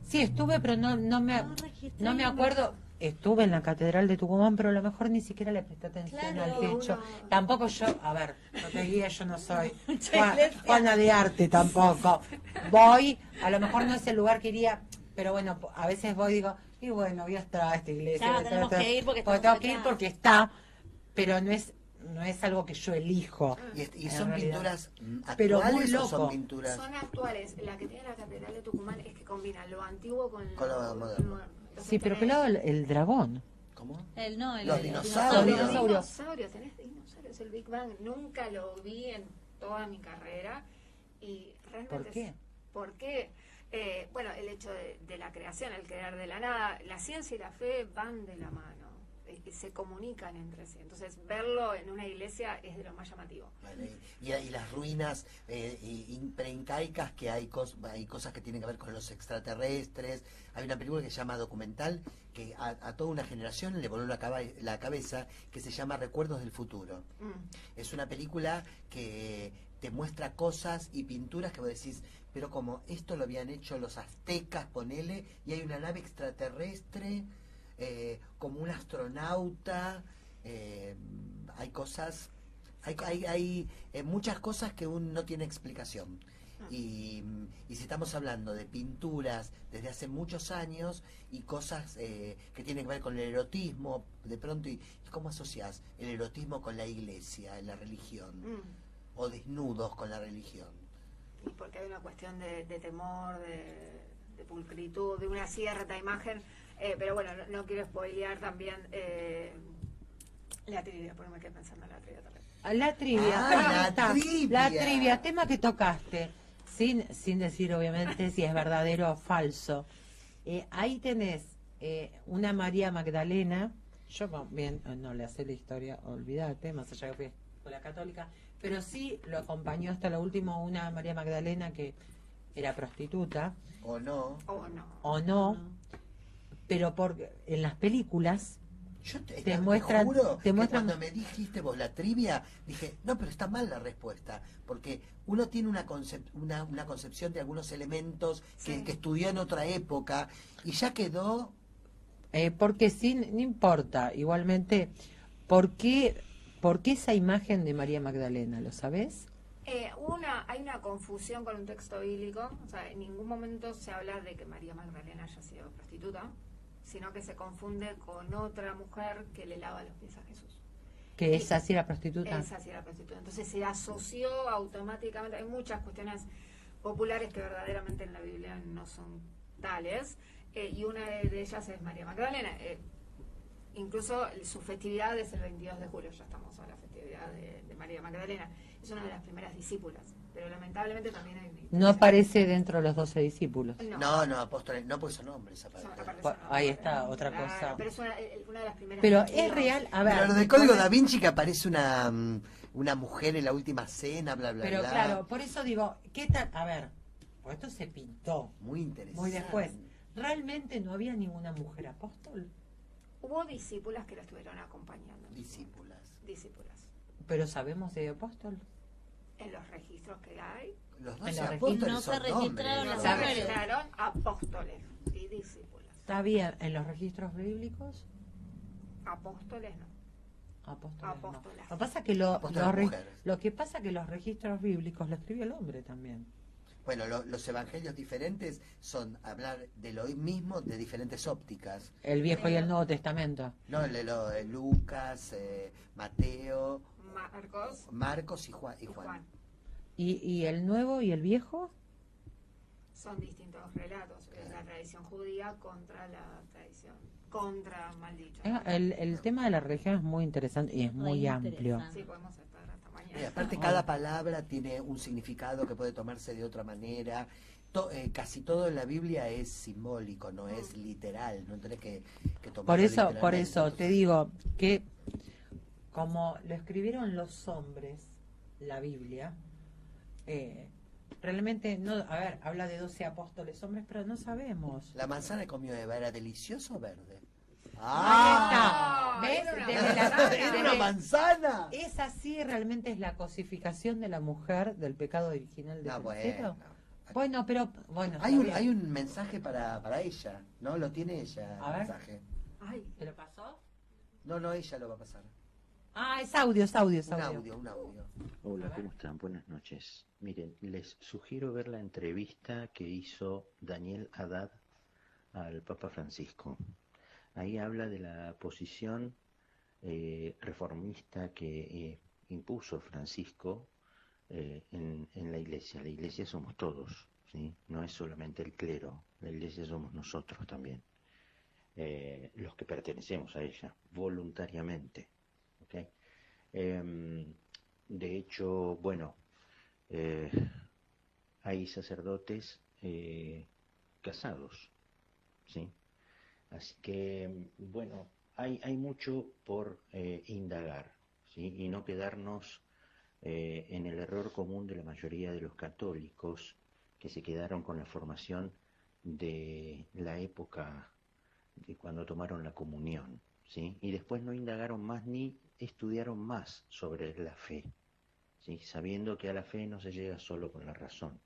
Sí, estuve, pero no me acuerdo. Estuve en la catedral de Tucumán, pero a lo mejor ni siquiera le presté atención Claro, al techo. uno- Tampoco yo, a ver, no te guía, yo no soy Mucha iglesia. Juana de arte tampoco. Voy, a lo mejor no es el lugar que iría, pero bueno, a veces voy y digo, y bueno, voy a estar a esta iglesia. Claro, voy a estar a tenemos esta- que ir porque tengo estamos que ir acá. porque está, pero no es algo que yo elijo. y en son realidad. pinturas Pero muy actuales o loco. son pinturas Son actuales. La que tiene la catedral de Tucumán es que combina lo antiguo con lo moderno. Entonces Sí, pero tenés- ¿qué lado el dragón? ¿cómo? Los dinosaurios. Los Dinosaurios. dinosaurios, tenés dinosaurios, el Big Bang. Nunca lo vi en toda mi carrera. Y realmente ¿Por qué? ¿Por qué? Bueno, el hecho de la creación, el crear de la nada, la ciencia y la fe van de la mano, se comunican entre sí. Entonces, verlo en una iglesia es de lo más llamativo. Vale, y las ruinas preincaicas, que hay cosas que tienen que ver con los extraterrestres. Hay una película que se llama Documental, que a toda una generación le voló la cabeza, que se llama Recuerdos del Futuro. Es una película que te muestra cosas y pinturas que vos decís, pero como esto lo habían hecho los aztecas, ponele, y hay una nave extraterrestre, como un astronauta, hay cosas, hay muchas cosas que uno no tiene explicación. Y si estamos hablando de pinturas desde hace muchos años y cosas que tienen que ver con el erotismo, de pronto, y cómo asociás el erotismo con la iglesia, la religión, o desnudos con la religión. Y porque hay una cuestión de temor, de pulcritud, de una cierta imagen. Pero bueno, no quiero spoilear también la trivia, porque me quedé pensando en la trivia también. La trivia, Ah, ahí la está. trivia. La trivia, tema que tocaste, sin decir obviamente si es verdadero o falso. Ahí tenés una María Magdalena, yo bien no le sé la historia, olvídate, más allá que fui a escuela católica, pero sí lo acompañó hasta lo último una María Magdalena que era prostituta, ¿O no? O no. pero en las películas Yo te muestran- juro te que muestran- cuando me dijiste vos la trivia, dije, no, pero está mal la respuesta, porque uno tiene una concepción de algunos elementos Sí. que estudió en otra época y ya quedó. porque no importa, igualmente, ¿por qué esa imagen de María Magdalena? ¿Lo sabés? Hay una confusión con un texto bíblico, o sea, en ningún momento se habla de que María Magdalena haya sido prostituta, sino que se confunde con otra mujer que le lava los pies a Jesús. Que esa sí era prostituta. Esa sí era prostituta. Entonces se asoció automáticamente, hay muchas cuestiones populares que verdaderamente en la Biblia no son tales, y una de ellas es María Magdalena. Incluso su festividad es el 22 de julio, ya estamos a la festividad de María Magdalena. Es una de las primeras discípulas, pero lamentablemente también hay... No aparece dentro de los 12 discípulos. No, apóstoles, no, pues son hombres aparte. Ahí está, otra cosa. Pero es una de las primeras... Pero es real, a ver... Pero lo del Código Da Vinci que aparece una mujer en la última cena, bla, bla, Pero bla. claro, por eso digo, ¿qué tal? A ver, pues esto se pintó Muy interesante. muy después. ¿Realmente no había ninguna mujer apóstol? Hubo discípulas que la estuvieron acompañando. Discípulas. Pero sabemos de apóstol. En los registros que hay, Los En 12 los apóstoles no se son registraron hombres. las se mujeres. registraron apóstoles y discípulas. ¿Está bien en los registros bíblicos? Apóstoles no. Apóstoles no. Apóstolas. Lo que pasa que Apóstoles mujeres. lo que pasa que los registros bíblicos lo escribió el hombre también. Bueno, los evangelios diferentes son hablar de lo mismo de diferentes ópticas. El Viejo y el Nuevo Testamento. No, Lucas, Mateo, Marcos Marcos y Juan. y Juan. ¿Y el Nuevo y el Viejo? Son distintos relatos. Es la tradición judía contra la tradición, contra maldito. El tema de la religión es muy interesante y es muy Muy amplio. interesante. Sí, podemos estar hasta mañana. Y aparte cada palabra tiene un significado que puede tomarse de otra manera. Casi todo en la Biblia es simbólico, no es literal, no tenés que tomarlo Por eso literalmente. te digo que como lo escribieron los hombres, la Biblia, realmente no, a ver, habla de 12 apóstoles hombres, pero no sabemos. ¿La manzana que comió Eva era deliciosa o verde? Ah, ¿ves? era una Desde manzana. ¿Era una manzana? Esa sí realmente es la cosificación de la mujer del pecado original del No, cielo. bueno. Bueno, pero bueno, Hay está un, bien. hay un mensaje para ella, ¿no? Lo tiene ella, A el ver. mensaje. Ay, ¿Te lo pasó? No, ella lo va a pasar. Ah, es audio, es audio, es Un audio. audio. Hola, A ver. ¿cómo están? Buenas noches. Miren, les sugiero ver la entrevista que hizo Daniel Haddad al Papa Francisco. Ahí habla de la posición reformista que impuso Francisco en la Iglesia. La Iglesia somos todos, ¿sí? No es solamente el clero, la Iglesia somos nosotros también, los que pertenecemos a ella, voluntariamente. ¿Ok? De hecho, bueno, hay sacerdotes casados, ¿sí? Así que, bueno, hay mucho por indagar, ¿sí? Y no quedarnos en el error común de la mayoría de los católicos que se quedaron con la formación de la época de cuando tomaron la comunión, ¿sí? Y después no indagaron más ni estudiaron más sobre la fe, ¿sí? Sabiendo que a la fe no se llega solo con la razón,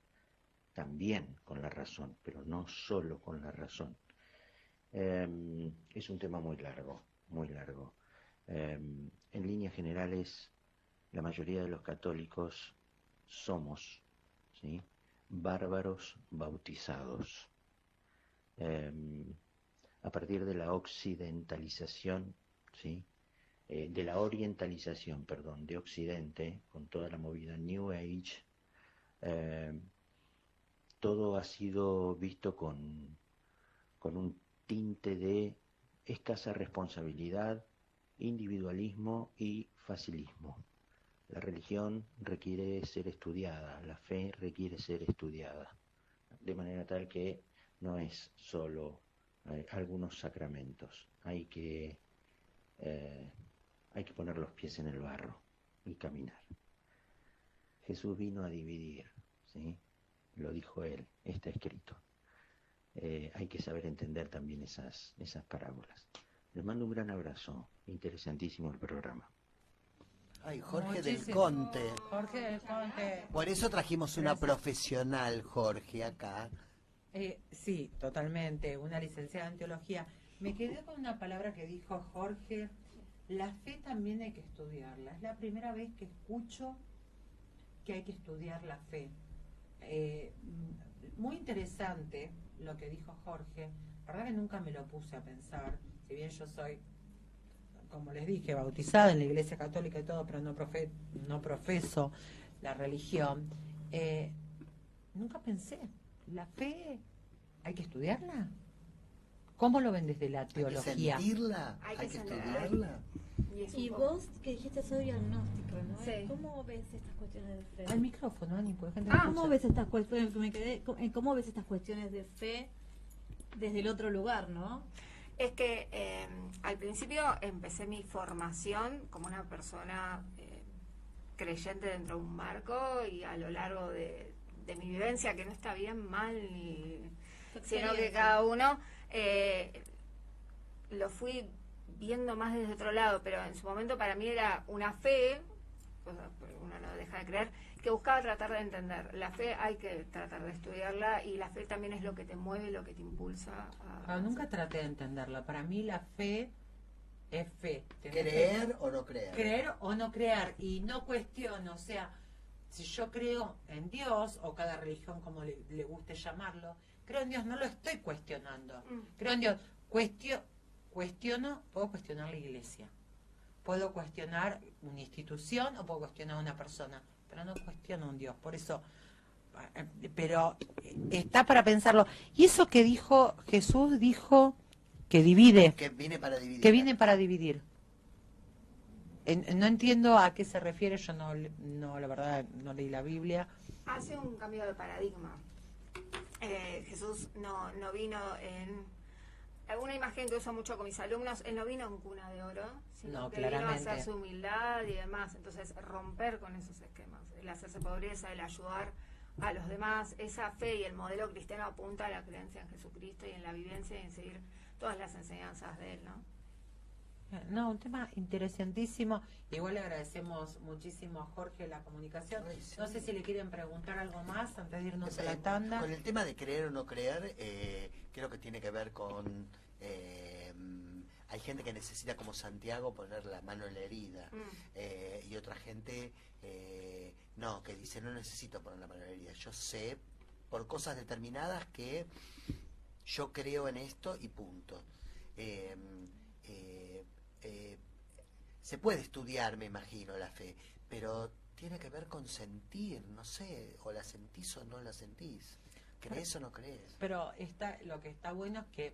también con la razón, pero no solo con la razón. Es un tema muy largo, muy largo. En líneas generales, la mayoría de los católicos somos, ¿sí?, bárbaros bautizados. A partir de la occidentalización, ¿sí?, de la orientalización, perdón, de Occidente, con toda la movida New Age, todo ha sido visto con un tinte de escasa responsabilidad, individualismo y facilismo. La religión requiere ser estudiada, la fe requiere ser estudiada, de manera tal que no es solo algunos sacramentos, hay que poner los pies en el barro y caminar. Jesús vino a dividir, ¿sí? Lo dijo él, está escrito. Hay que saber entender también esas parábolas. Les mando un gran abrazo, interesantísimo el programa. Ay, Jorge del Muchísimo. Conte. Jorge del Conte. Por eso trajimos una Gracias. profesional, Jorge, acá. Sí, totalmente, una licenciada en teología. Me quedé con una palabra que dijo Jorge, la fe también hay que estudiarla. Es la primera vez que escucho que hay que estudiar la fe. Muy interesante lo que dijo Jorge. La verdad que nunca me lo puse a pensar, si bien yo soy, como les dije, bautizada en la Iglesia Católica y todo, pero no profeso la religión. Nunca pensé, ¿la fe hay que estudiarla? ¿Cómo lo ven desde la teología? ¿Hay que sentirla? Hay ¿Hay que que sentirla. estudiarla? Y vos que dijiste soy agnóstico, ¿no? Sí. ¿Cómo ves estas cuestiones de fe? Al micrófono, Ani, porque gente Ah, no ¿Cómo escucha. ves estas cuestiones? ¿Cómo ves estas cuestiones de fe desde el otro lugar, no? Es que al principio empecé mi formación como una persona creyente dentro de un marco, y a lo largo de mi vivencia, que no está bien, mal, sino que cada uno lo fui viendo más desde otro lado, pero en su momento para mí era una fe, uno no deja de creer, que buscaba tratar de entender. La fe hay que tratar de estudiarla, y la fe también es lo que te mueve, lo que te impulsa a... Nunca traté de entenderla. Para mí la fe es fe. ¿Creer o no creer? Creer o no creer, y no cuestiono, o sea, si yo creo en Dios, o cada religión como le guste llamarlo, creo en Dios, no lo estoy cuestionando. Creo en Dios, puedo cuestionar la iglesia, puedo cuestionar una institución, o puedo cuestionar a una persona, pero no cuestiono a un Dios. Por eso, pero está para pensarlo. Y eso que dijo Jesús, dijo que divide, Que viene para dividir. que viene para dividir. No entiendo a qué se refiere, yo no, la verdad, no leí la Biblia. Hace un cambio de paradigma. Jesús no vino en... Una imagen que uso mucho con mis alumnos, él no vino en cuna de oro, sino No, que vino a claramente. hacer su humildad y demás. Entonces, romper con esos esquemas, el hacerse pobreza, el ayudar a los demás. Esa fe y el modelo cristiano apunta a la creencia en Jesucristo y en la vivencia y en seguir todas las enseñanzas de él, ¿no? No, un tema interesantísimo. Igual le agradecemos muchísimo a Jorge la comunicación. Ay, sí. No sé si le quieren preguntar algo más antes de irnos a la tanda. Con el tema de creer o no creer, creo que tiene que ver con... hay gente que necesita, como Santiago, poner la mano en la herida. Y otra gente, no, que dice, no necesito poner la mano en la herida. Yo sé, por cosas determinadas, que yo creo en esto y punto. Se puede estudiar, me imagino, la fe, pero tiene que ver con sentir, no sé, o la sentís o no la sentís, crees o no crees. Pero lo que está bueno es que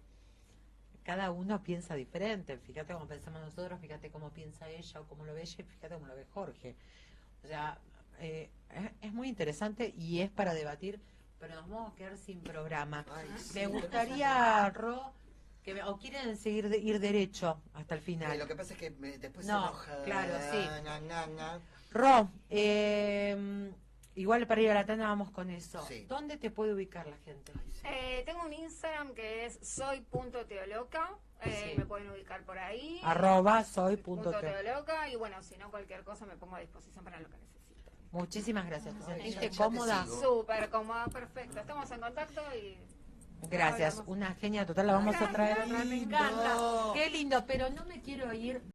cada uno piensa diferente. Fíjate cómo pensamos nosotros, fíjate cómo piensa ella o cómo lo ve ella, y fíjate cómo lo ve Jorge. O sea, es muy interesante y es para debatir, pero nos vamos a quedar sin programa. Ay, sí, Me gustaría, Ro, o quieren ir derecho hasta el final. Lo que pasa es que después No, se enoja. claro, sí. Nga. Ro, igual para ir a la tanda vamos con eso. Sí. ¿Dónde te puede ubicar la gente? Tengo un Instagram que es soy.teoloca. Sí. Me pueden ubicar por ahí. @soy.te. Y bueno, si no, cualquier cosa me pongo a disposición para lo que necesiten. Muchísimas gracias. ¿Te Ay, sentiste ya te cómoda? sigo. Súper cómoda, perfecto. Estamos en contacto y... Gracias. Hablamos. Una genia total. La vamos a traer otra vez. Me encanta. lindo. Qué lindo, pero no me quiero ir